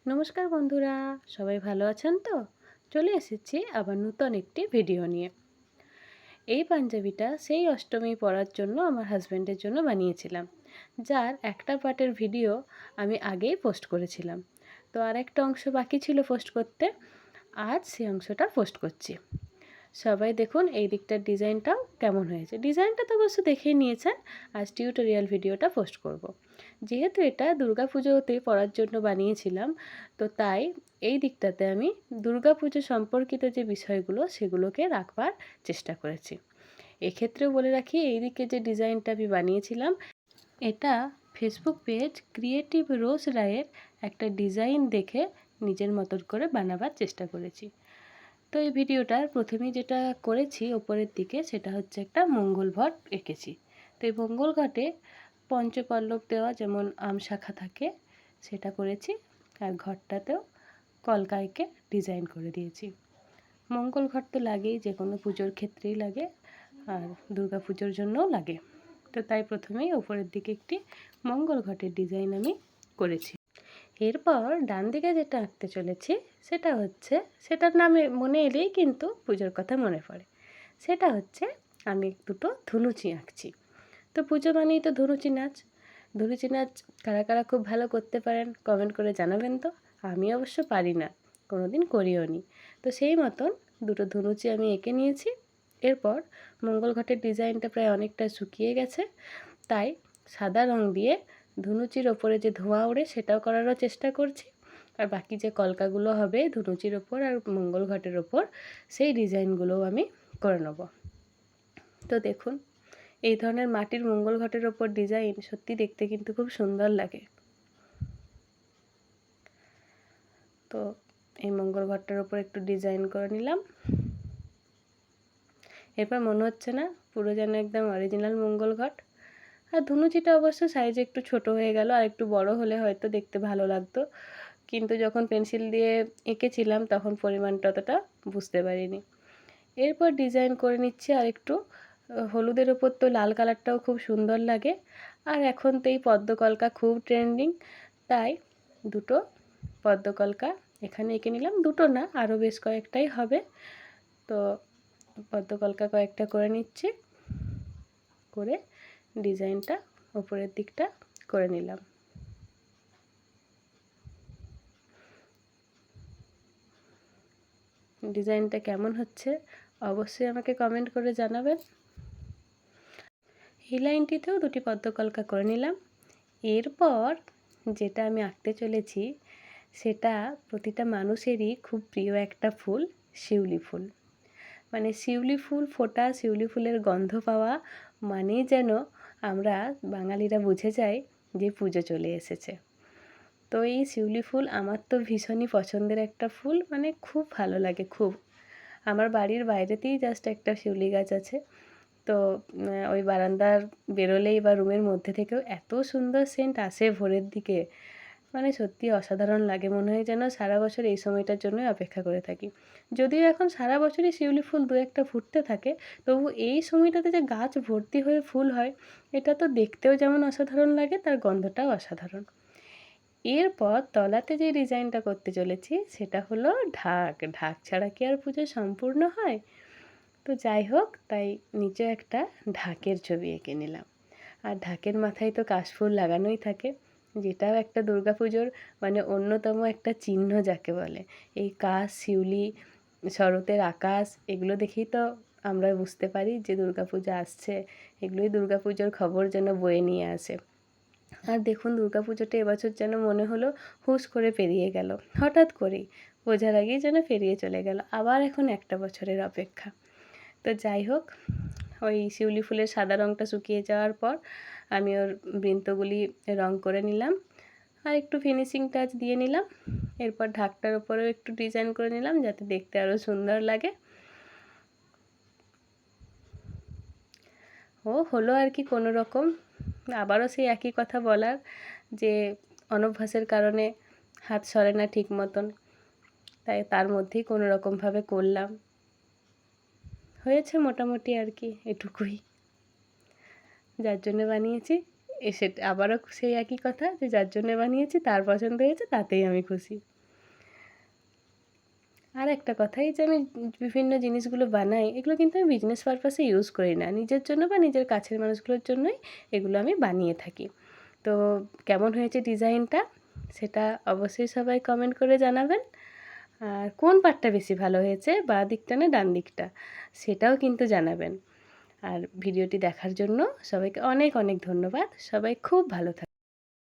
নমস্কার বন্ধুরা, সবাই ভালো আছেন তো? চলে এসেছি আবার নতুন একটি ভিডিও নিয়ে। এই পাঞ্জাবিটা সেই অষ্টমী পরার জন্য আমার হাজব্যান্ডের জন্য বানিয়েছিলাম, যার একটা পার্টের ভিডিও আমি আগেই পোস্ট করেছিলাম। তো আর একটা অংশ বাকি ছিল পোস্ট করতে, আজ সেই অংশটা পোস্ট করছি। সবাই দেখুন এই দিকটার ডিজাইনটাও কেমন হয়েছে। ডিজাইনটা তো অবশ্য দেখেই নিয়েছেন, আজ টিউটোরিয়াল ভিডিওটা পোস্ট করব। যেহেতু এটা দুর্গাপুজোতে পরার জন্য বানিয়েছিলাম, তো তাই এই দিকটাতে আমি দুর্গাপুজো সম্পর্কিত যে বিষয়গুলো সেগুলোকে রাখবার চেষ্টা করেছি। এক্ষেত্রেও বলে রাখি, এই দিকে যে ডিজাইনটা আমি বানিয়েছিলাম, এটা ফেসবুক পেজ ক্রিয়েটিভ রোজ রায়ের একটা ডিজাইন দেখে নিজের মতন করে বানাবার চেষ্টা করেছি। তো এই ভিডিওটার প্রথমেই যেটা করেছি ওপরের দিকে, সেটা হচ্ছে একটা মঙ্গল ঘট এঁকেছি। তো এই মঙ্গল ঘটে পঞ্চপল্লব দেওয়া, যেমন আম শাখা থাকে, সেটা করেছি। আর ঘরটাতেও কলকা এঁকে ডিজাইন করে দিয়েছি। মঙ্গল ঘট তো লাগেই, যে কোনো পুজোর ক্ষেত্রেই লাগে, আর দুর্গা পুজোর জন্যও লাগে। তো তাই প্রথমেই ওপরের দিকে একটি মঙ্গল ঘটের ডিজাইন আমি করেছি। এরপর ডান দিকে যেটা আঁকতে চলেছি, সেটা হচ্ছে, সেটার নামে মনে এলেই কিন্তু পুজোর কথা মনে পড়ে। সেটা হচ্ছে, আমি দুটো ধুনুচি আঁকছি। তো পুজো মানেই তো ধুনুচি নাচ। ধুনুচি নাচ কারা কারা খুব ভালো করতে পারেন কমেন্ট করে জানাবেন তো। আমি অবশ্য পারি না, কোনোদিন করিও নি। তো সেই মতন দুটো ধুনুচি আমি এঁকে নিয়েছি। এরপর মঙ্গল ঘটের ডিজাইনটা প্রায় অনেকটা শুকিয়ে গেছে, তাই সাদা রং দিয়ে ধুনুচির ওপরে যে ধোঁয়া ওড়ে সেটাও করারও চেষ্টা করছি। আর বাকি যে কলকাগুলো হবে ধুনুচির ওপর আর মঙ্গল ঘটের ওপর, সেই ডিজাইনগুলোও আমি করে নেব। তো দেখুন, এই ধরনের মাটির মঙ্গল ঘটের ওপর ডিজাইন সত্যি দেখতে কিন্তু খুব সুন্দর লাগে। তো এই মঙ্গল ঘটটার ওপর একটু ডিজাইন করে নিলাম। এরপর মনে হচ্ছে না পুরো যেন একদম অরিজিনাল মঙ্গল ঘট। আর ধুনুচিটা অবশ্য সাইজে একটু ছোট হয়ে গেল, আর একটু বড় হলে হয়তো দেখতে ভালো লাগতো, কিন্তু যখন পেন্সিল দিয়ে এঁকেছিলাম তখন পরিমাণটা অতটা বুঝতে পারিনি। এরপর ডিজাইন করে নিচ্ছি আর একটু। হলুদের ওপর তো লাল কালারটাও খুব সুন্দর লাগে, আর এখন তো এই পদ্মকলকা খুব ট্রেন্ডিং, তাই দুটো পদ্মকলকা এখানে এঁকে নিলাম। দুটো না, আরও বেশ কয়েকটাই হবে। তো পদ্মকলকা কয়েকটা করে নিচ্ছি, করে ডিজাইনটা ওপরের দিকটা করে নিলাম। ডিজাইনটা কেমন হচ্ছে অবশ্যই আমাকে কমেন্ট করে জানাবেন। এই লাইনটিতেও দুটি পদ্মকলকা করে নিলাম। এরপর যেটা আমি আঁকতে চলেছি, সেটা প্রতিটা মানুষেরই খুব প্রিয় একটা ফুল, শিউলি ফুল। মানে শিউলি ফুল ফোটা, শিউলি ফুলের গন্ধ পাওয়া মানেই যেন আমরা বাঙালিরা বুঝে যাই যে পুজো চলে এসেছে। তো এই শিউলি ফুল আমার তো ভীষণই পছন্দের একটা ফুল, মানে খুব ভালো লাগে খুব। আমার বাড়ির বাইরেতেই জাস্ট একটা শিউলি গাছ আছে। তো ওই বারান্দার বেরোলেই বা রুমের মধ্যে থেকেও এত সুন্দর সেন্ট আসে ভোরের দিকে, মানে সত্যি অসাধারণ লাগে। মনে হয় যেন সারা বছর এই সময়টার জন্যই অপেক্ষা করে থাকি। যদিও এখন সারা বছরই শিউলি ফুল দু একটা ফুটতে থাকে, তবু এই সময়টাতে যে গাছ ভর্তি হয়ে ফুল হয়, এটা তো দেখতেও যেমন অসাধারণ লাগে, তার গন্ধটাও অসাধারণ। এরপর তলাতে যে ডিজাইনটা করতে চলেছি সেটা হলো ঢাক। ঢাক ছাড়া কি আর পুজো সম্পূর্ণ হয়? তো যাই হোক, তাই নিচে একটা ঢাকের ছবি এঁকে নিলাম। আর ঢাকের মাথায় তো কাশফুল লাগানোই থাকে, যেটাও একটা দুর্গাপুজোর মানে অন্যতম একটা চিহ্ন যাকে বলে। এই কাশ, শিউলি, শরতের আকাশ, এগুলো দেখেই তো আমরা বুঝতে পারি যে দুর্গাপূজা আসছে। এগুলোই দুর্গাপুজোর খবর যেন বয়ে নিয়ে আসে। আর দেখুন, দুর্গাপুজোটা এবছর যেন মনে হলো হুশ করে পেরিয়ে গেল, হঠাৎ করেই বোঝার আগেই যেন পেরিয়ে চলে গেল। আবার এখন একটা বছরের অপেক্ষা। তো যাই হোক, ওই শিউলি ফুলের সাদা রঙটা শুকিয়ে যাওয়ার পর আমি ওর বৃন্তগুলি রং করে নিলাম, আর একটু ফিনিশিং টাচ দিয়ে নিলাম। এরপর ঢাকটার উপরেও একটু ডিজাইন করে নিলাম যাতে দেখতে আরও সুন্দর লাগে। ও হলো আর কি কোনো রকম। আবারও সেই একই কথা বলার, যে অনভ্যাসের কারণে হাত সরে না ঠিক মতন, তাই তার মধ্যেই কোনো রকমভাবে করলাম। হয়েছে মোটামুটি আর কি, এটুকুই। যার জন্য বানিয়েছি, আবারও সেই একই কথা, যে যার জন্য বানিয়েছি তার পছন্দ হয়েছে, তাতেই আমি খুশি। আর একটা কথা, এই যে আমি বিভিন্ন জিনিসগুলো বানাই, এগুলো কিন্তু আমি বিজনেস পারপাসে ইউজ করি না। নিজের জন্য বা নিজের কাছের মানুষগুলোর জন্যই এগুলো আমি বানিয়ে থাকি। তো কেমন হয়েছে ডিজাইনটা সেটা অবশ্যই সবাই কমেন্ট করে জানাবেন। আর কোন পার্টটা বেশি ভালো হয়েছে, বাঁ দিকটা না ডান দিকটা, সেটাও কিন্তু জানাবেন। আর ভিডিওটি দেখার জন্য সবাইকে অনেক অনেক ধন্যবাদ। সবাই খুব ভালো থাকবেন।